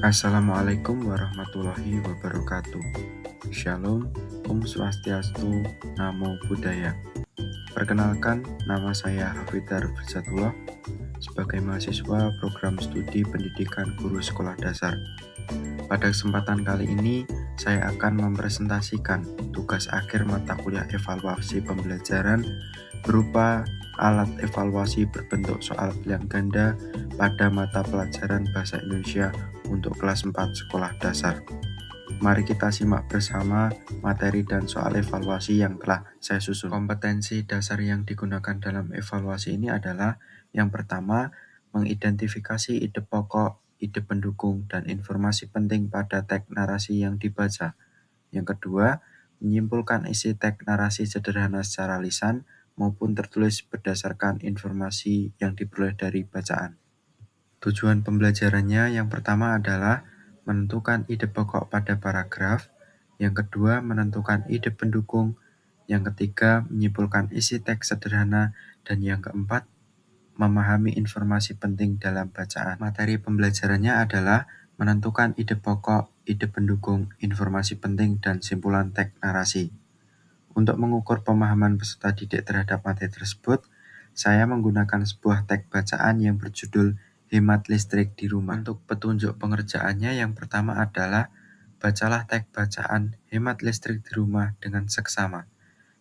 Assalamualaikum warahmatullahi wabarakatuh. Shalom, Om Swastiastu, Namo Buddhaya. Perkenalkan, nama saya Hafidhar Firzatullah sebagai mahasiswa program studi pendidikan guru sekolah dasar. Pada kesempatan kali ini, saya akan mempresentasikan tugas akhir mata kuliah evaluasi pembelajaran berupa alat evaluasi berbentuk soal pilihan ganda pada mata pelajaran Bahasa Indonesia untuk kelas 4 sekolah dasar. Mari kita simak bersama materi dan soal evaluasi yang telah saya susun. Kompetensi dasar yang digunakan dalam evaluasi ini adalah yang pertama, mengidentifikasi ide pokok, ide pendukung, dan informasi penting pada teks narasi yang dibaca. Yang kedua, menyimpulkan isi teks narasi sederhana secara lisan maupun tertulis berdasarkan informasi yang diperoleh dari bacaan. Tujuan pembelajarannya yang pertama adalah menentukan ide pokok pada paragraf, yang kedua menentukan ide pendukung, yang ketiga menyimpulkan isi teks sederhana, dan yang keempat memahami informasi penting dalam bacaan. Materi pembelajarannya adalah menentukan ide pokok, ide pendukung, informasi penting, dan simpulan teks narasi. Untuk mengukur pemahaman peserta didik terhadap materi tersebut, saya menggunakan sebuah teks bacaan yang berjudul Hemat Listrik di Rumah. Untuk petunjuk pengerjaannya yang pertama adalah bacalah teks bacaan Hemat Listrik di Rumah dengan seksama.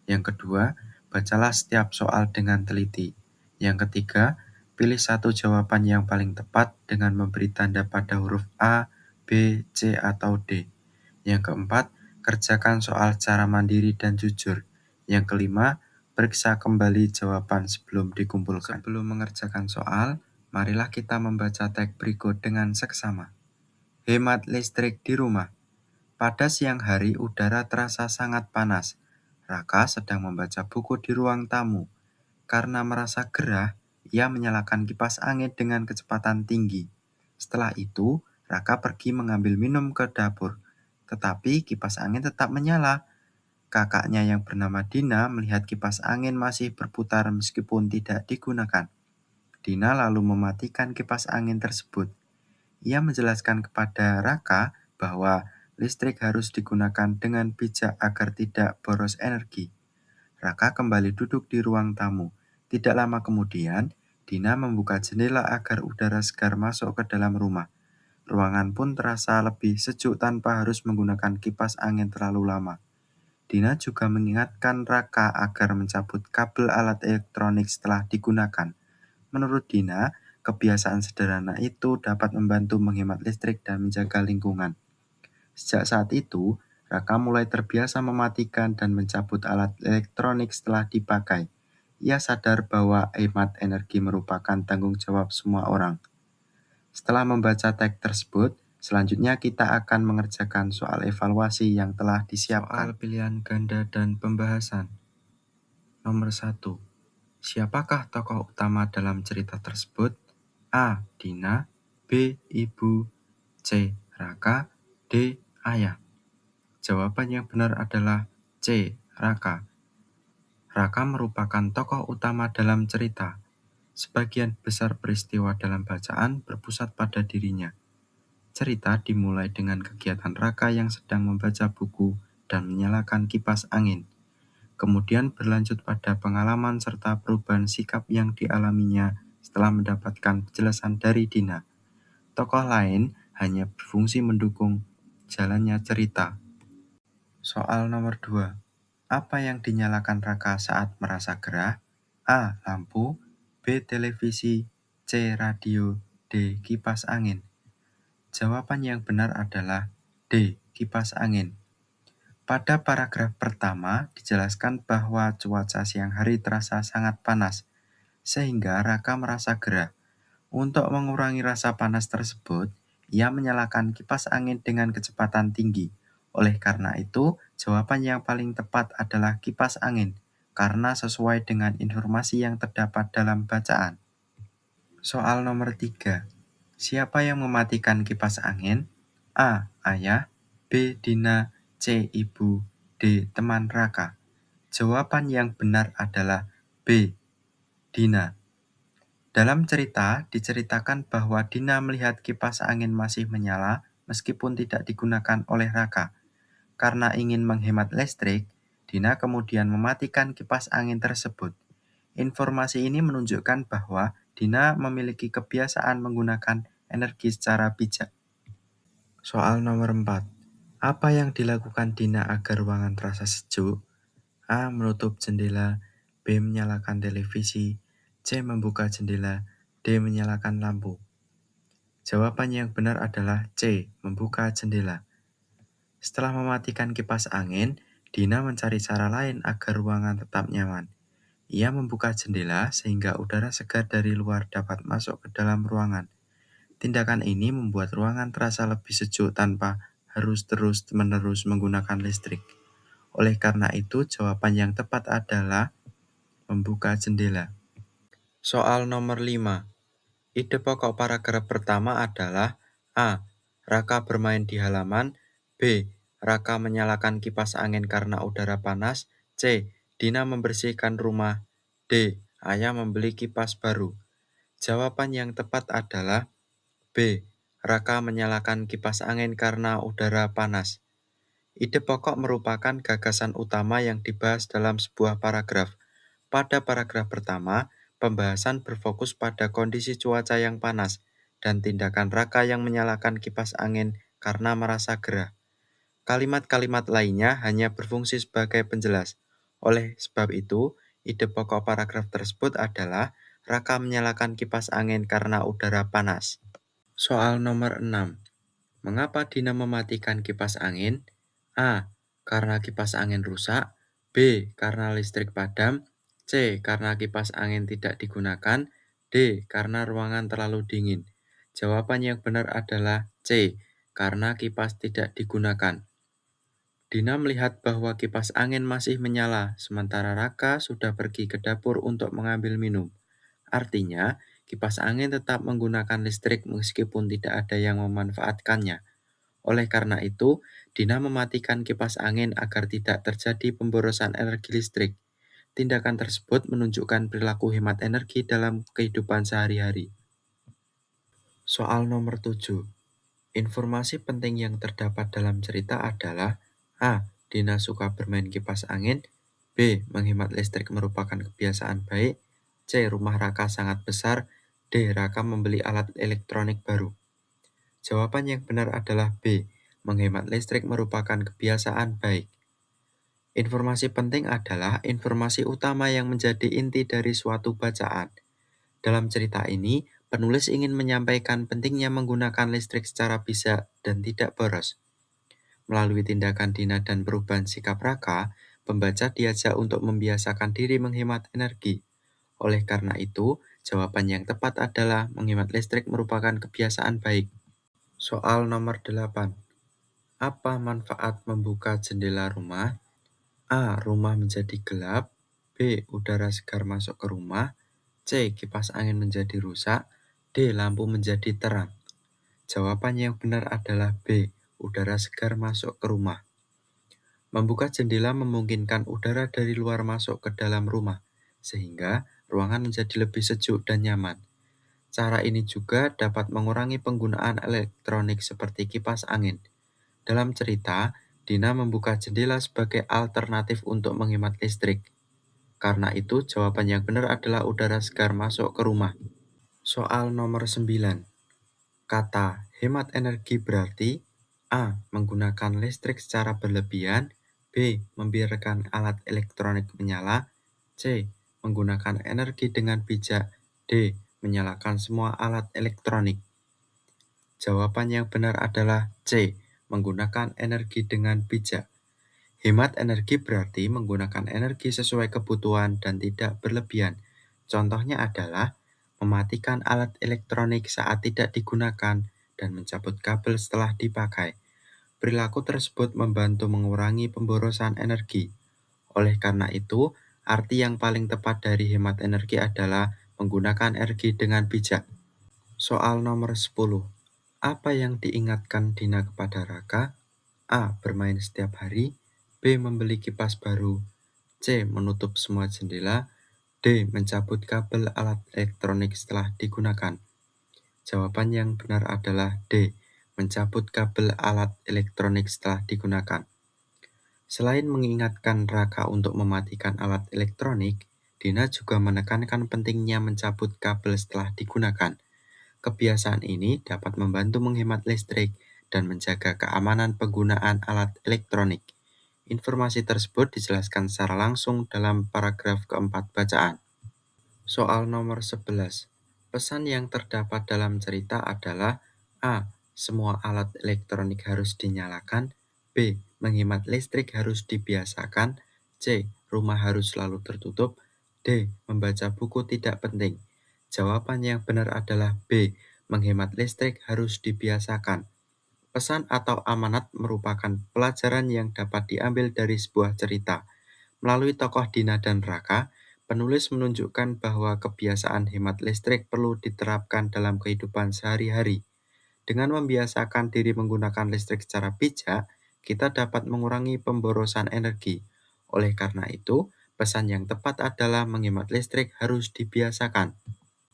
Yang kedua, bacalah setiap soal dengan teliti. Yang ketiga, pilih satu jawaban yang paling tepat dengan memberi tanda pada huruf A, B, C, atau D. Yang keempat, kerjakan soal secara mandiri dan jujur. Yang kelima, periksa kembali jawaban sebelum dikumpulkan. Sebelum mengerjakan soal, marilah kita membaca teks berikut dengan seksama. Hemat listrik di rumah. Pada siang hari udara terasa sangat panas. Raka sedang membaca buku di ruang tamu. Karena merasa gerah, ia menyalakan kipas angin dengan kecepatan tinggi. Setelah itu, Raka pergi mengambil minum ke dapur. Tetapi kipas angin tetap menyala. Kakaknya yang bernama Dina melihat kipas angin masih berputar meskipun tidak digunakan. Dina lalu mematikan kipas angin tersebut. Ia menjelaskan kepada Raka bahwa listrik harus digunakan dengan bijak agar tidak boros energi. Raka kembali duduk di ruang tamu. Tidak lama kemudian, Dina membuka jendela agar udara segar masuk ke dalam rumah. Ruangan pun terasa lebih sejuk tanpa harus menggunakan kipas angin terlalu lama. Dina juga mengingatkan Raka agar mencabut kabel alat elektronik setelah digunakan. Menurut Dina, kebiasaan sederhana itu dapat membantu menghemat listrik dan menjaga lingkungan. Sejak saat itu, Raka mulai terbiasa mematikan dan mencabut alat elektronik setelah dipakai. Ia sadar bahwa hemat energi merupakan tanggung jawab semua orang. Setelah membaca teks tersebut, selanjutnya kita akan mengerjakan soal evaluasi yang telah disiapkan. Soal pilihan ganda dan pembahasan. Nomor 1. Siapakah tokoh utama dalam cerita tersebut? A. Dina, B. Ibu, C. Raka, D. Ayah. Jawaban yang benar adalah C. Raka. Raka merupakan tokoh utama dalam cerita. Sebagian besar peristiwa dalam bacaan berpusat pada dirinya. Cerita dimulai dengan kegiatan Raka yang sedang membaca buku dan menyalakan kipas angin. Kemudian berlanjut pada pengalaman serta perubahan sikap yang dialaminya setelah mendapatkan penjelasan dari Dina. Tokoh lain hanya berfungsi mendukung jalannya cerita. Soal nomor 2. Apa yang dinyalakan Raka saat merasa gerah? A. Lampu, B. Televisi, C. Radio, D. Kipas angin. Jawaban yang benar adalah D. Kipas angin. Pada paragraf pertama dijelaskan bahwa cuaca siang hari terasa sangat panas, sehingga Raka merasa gerah. Untuk mengurangi rasa panas tersebut, ia menyalakan kipas angin dengan kecepatan tinggi. Oleh karena itu, jawaban yang paling tepat adalah kipas angin, karena sesuai dengan informasi yang terdapat dalam bacaan. Soal nomor 3. Siapa yang mematikan kipas angin? A. Ayah, B. Dina, C. Ibu, D. Teman Raka. Jawaban yang benar adalah B. Dina. Dalam cerita, diceritakan bahwa Dina melihat kipas angin masih menyala meskipun tidak digunakan oleh Raka. Karena ingin menghemat listrik, Dina kemudian mematikan kipas angin tersebut. Informasi ini menunjukkan bahwa Dina memiliki kebiasaan menggunakan energi secara bijak. Soal nomor 4. Apa yang dilakukan Dina agar ruangan terasa sejuk? A. Menutup jendela. B. Menyalakan televisi. C. Membuka jendela. D. Menyalakan lampu. Jawaban yang benar adalah C. Membuka jendela. Setelah mematikan kipas angin, Dina mencari cara lain agar ruangan tetap nyaman. Ia membuka jendela sehingga udara segar dari luar dapat masuk ke dalam ruangan. Tindakan ini membuat ruangan terasa lebih sejuk tanpa harus terus-menerus menggunakan listrik. Oleh karena itu, jawaban yang tepat adalah membuka jendela. Soal nomor 5. Ide pokok paragraf pertama adalah A. Raka bermain di halaman. B. Raka menyalakan kipas angin karena udara panas. C. Dina membersihkan rumah. D. Ayah membeli kipas baru. Jawaban yang tepat adalah B. Raka menyalakan kipas angin karena udara panas. Ide pokok merupakan gagasan utama yang dibahas dalam sebuah paragraf. Pada paragraf pertama, pembahasan berfokus pada kondisi cuaca yang panas dan tindakan Raka yang menyalakan kipas angin karena merasa gerah. Kalimat-kalimat lainnya hanya berfungsi sebagai penjelas. Oleh sebab itu, ide pokok paragraf tersebut adalah Raka menyalakan kipas angin karena udara panas. Soal nomor 6. Mengapa Dina mematikan kipas angin? A. Karena kipas angin rusak. B. Karena listrik padam. C. Karena kipas angin tidak digunakan. D. Karena ruangan terlalu dingin. Jawaban yang benar adalah C. Karena kipas tidak digunakan. Dina melihat bahwa kipas angin masih menyala, sementara Raka sudah pergi ke dapur untuk mengambil minum. Artinya, kipas angin tetap menggunakan listrik meskipun tidak ada yang memanfaatkannya. Oleh karena itu, Dina mematikan kipas angin agar tidak terjadi pemborosan energi listrik. Tindakan tersebut menunjukkan perilaku hemat energi dalam kehidupan sehari-hari. Soal nomor 7. Informasi penting yang terdapat dalam cerita adalah A. Dina suka bermain kipas angin. B. Menghemat listrik merupakan kebiasaan baik. C. Rumah Raka sangat besar. D. Raka membeli alat elektronik baru. Jawaban yang benar adalah B. Menghemat listrik merupakan kebiasaan baik. Informasi penting adalah informasi utama yang menjadi inti dari suatu bacaan. Dalam cerita ini, penulis ingin menyampaikan pentingnya menggunakan listrik secara bijak dan tidak boros. Melalui tindakan Dina dan perubahan sikap Raka, pembaca diajak untuk membiasakan diri menghemat energi. Oleh karena itu, jawaban yang tepat adalah menghemat listrik merupakan kebiasaan baik. Soal nomor 8. Apa manfaat membuka jendela rumah? A. Rumah menjadi gelap. B. Udara segar masuk ke rumah. C. Kipas angin menjadi rusak. D. Lampu menjadi terang. Jawaban yang benar adalah B. Udara segar masuk ke rumah. Membuka jendela memungkinkan udara dari luar masuk ke dalam rumah, sehingga ruangan menjadi lebih sejuk dan nyaman. Cara ini juga dapat mengurangi penggunaan elektronik seperti kipas angin. Dalam cerita, Dina membuka jendela sebagai alternatif untuk menghemat listrik. Karena itu, jawaban yang benar adalah udara segar masuk ke rumah. Soal nomor 9. Kata hemat energi berarti A. Menggunakan listrik secara berlebihan. B. Membiarkan alat elektronik menyala. C. Menggunakan energi dengan bijak. D. Menyalakan semua alat elektronik. Jawaban yang benar adalah C. Menggunakan energi dengan bijak. Hemat energi berarti menggunakan energi sesuai kebutuhan dan tidak berlebihan. Contohnya adalah mematikan alat elektronik saat tidak digunakan dan mencabut kabel setelah dipakai. Perilaku tersebut membantu mengurangi pemborosan energi. Oleh karena itu, arti yang paling tepat dari hemat energi adalah menggunakan energi dengan bijak. Soal nomor 10. Apa yang diingatkan Dina kepada Raka? A. Bermain setiap hari. B. Membeli kipas baru. C. Menutup semua jendela. D. Mencabut kabel alat elektronik setelah digunakan. Jawaban yang benar adalah D. mencabut kabel alat elektronik setelah digunakan. Selain mengingatkan Raka untuk mematikan alat elektronik, Dina juga menekankan pentingnya mencabut kabel setelah digunakan. Kebiasaan ini dapat membantu menghemat listrik dan menjaga keamanan penggunaan alat elektronik. Informasi tersebut dijelaskan secara langsung dalam paragraf keempat bacaan. Soal nomor 11. Pesan yang terdapat dalam cerita adalah A. Semua alat elektronik harus dinyalakan. B. Menghemat listrik harus dibiasakan. C. Rumah harus selalu tertutup. D. Membaca buku tidak penting. Jawaban yang benar adalah B. Menghemat listrik harus dibiasakan. Pesan atau amanat merupakan pelajaran yang dapat diambil dari sebuah cerita. Melalui tokoh Dina dan Raka, penulis menunjukkan bahwa kebiasaan hemat listrik perlu diterapkan dalam kehidupan sehari-hari. Dengan membiasakan diri menggunakan listrik secara bijak, kita dapat mengurangi pemborosan energi. Oleh karena itu, pesan yang tepat adalah menghemat listrik harus dibiasakan.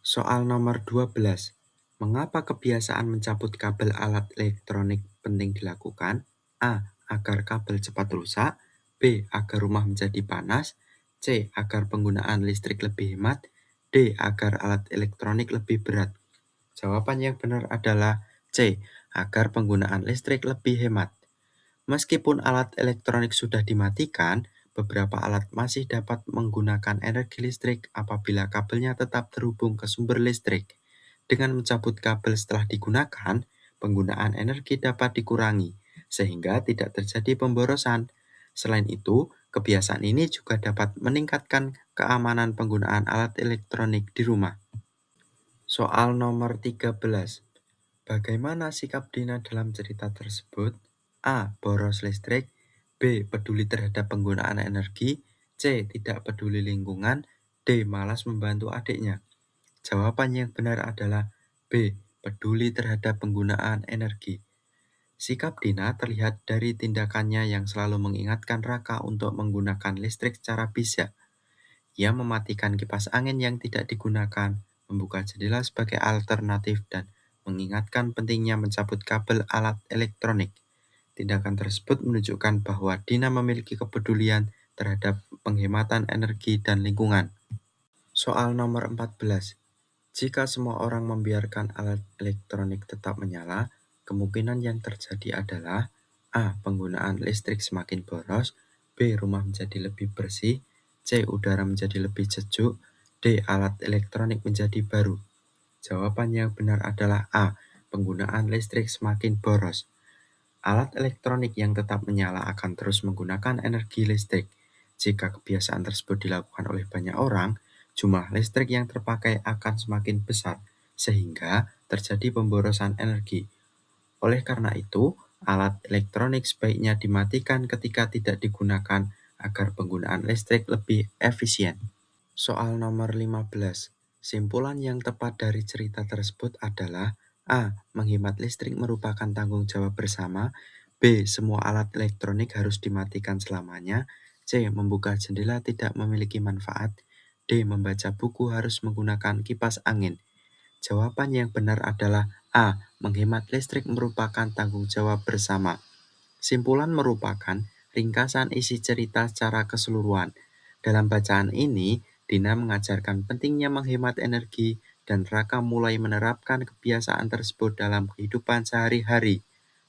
Soal nomor 12. Mengapa kebiasaan mencabut kabel alat elektronik penting dilakukan? A. Agar kabel cepat rusak. B. Agar rumah menjadi panas. C. Agar penggunaan listrik lebih hemat. D. Agar alat elektronik lebih berat. Jawaban yang benar adalah C. Agar penggunaan listrik lebih hemat. Meskipun alat elektronik sudah dimatikan, beberapa alat masih dapat menggunakan energi listrik apabila kabelnya tetap terhubung ke sumber listrik. Dengan mencabut kabel setelah digunakan, penggunaan energi dapat dikurangi, sehingga tidak terjadi pemborosan. Selain itu, kebiasaan ini juga dapat meningkatkan keamanan penggunaan alat elektronik di rumah. Soal nomor 13. Bagaimana sikap Dina dalam cerita tersebut? A. Boros listrik. B. Peduli terhadap penggunaan energi. C. Tidak peduli lingkungan. D. Malas membantu adiknya. Jawaban yang benar adalah B. Peduli terhadap penggunaan energi. Sikap Dina terlihat dari tindakannya yang selalu mengingatkan Raka untuk menggunakan listrik secara bijak. Ia mematikan kipas angin yang tidak digunakan, membuka jendela sebagai alternatif, dan mengingatkan pentingnya mencabut kabel alat elektronik. Tindakan tersebut menunjukkan bahwa Dina memiliki kepedulian terhadap penghematan energi dan lingkungan. Soal nomor 14. Jika semua orang membiarkan alat elektronik tetap menyala, kemungkinan yang terjadi adalah A. Penggunaan listrik semakin boros. B. Rumah menjadi lebih bersih. C. Udara menjadi lebih sejuk. D. Alat elektronik menjadi baru. Jawaban yang benar adalah A. Penggunaan listrik semakin boros. Alat elektronik yang tetap menyala akan terus menggunakan energi listrik. Jika kebiasaan tersebut dilakukan oleh banyak orang, jumlah listrik yang terpakai akan semakin besar, sehingga terjadi pemborosan energi. Oleh karena itu, alat elektronik sebaiknya dimatikan ketika tidak digunakan agar penggunaan listrik lebih efisien. Soal nomor 15. Simpulan yang tepat dari cerita tersebut adalah A. Menghemat listrik merupakan tanggung jawab bersama. B. Semua alat elektronik harus dimatikan selamanya. C. Membuka jendela tidak memiliki manfaat. D. Membaca buku harus menggunakan kipas angin. Jawaban yang benar adalah A. Menghemat listrik merupakan tanggung jawab bersama. Simpulan merupakan ringkasan isi cerita secara keseluruhan. Dalam bacaan ini, Dina mengajarkan pentingnya menghemat energi dan Raka mulai menerapkan kebiasaan tersebut dalam kehidupan sehari-hari.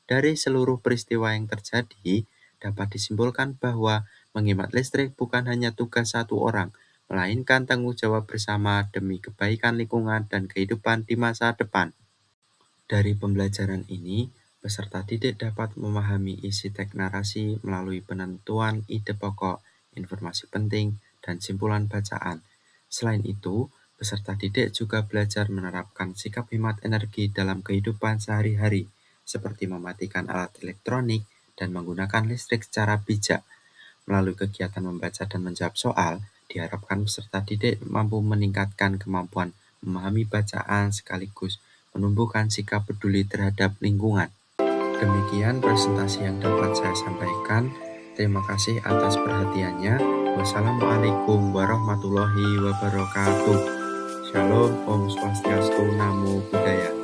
Dari seluruh peristiwa yang terjadi, dapat disimpulkan bahwa menghemat listrik bukan hanya tugas satu orang, melainkan tanggung jawab bersama demi kebaikan lingkungan dan kehidupan di masa depan. Dari pembelajaran ini, peserta didik dapat memahami isi teks narasi melalui penentuan ide pokok, informasi penting, dan simpulan bacaan. Selain itu, peserta didik juga belajar menerapkan sikap hemat energi dalam kehidupan sehari-hari, seperti mematikan alat elektronik dan menggunakan listrik secara bijak. Melalui kegiatan membaca dan menjawab soal, diharapkan peserta didik mampu meningkatkan kemampuan memahami bacaan sekaligus menumbuhkan sikap peduli terhadap lingkungan. Demikian presentasi yang dapat saya sampaikan. Terima kasih atas perhatiannya. Wassalamualaikum warahmatullahi wabarakatuh. Shalom, Om Swastiastu, Namo Buddhaya.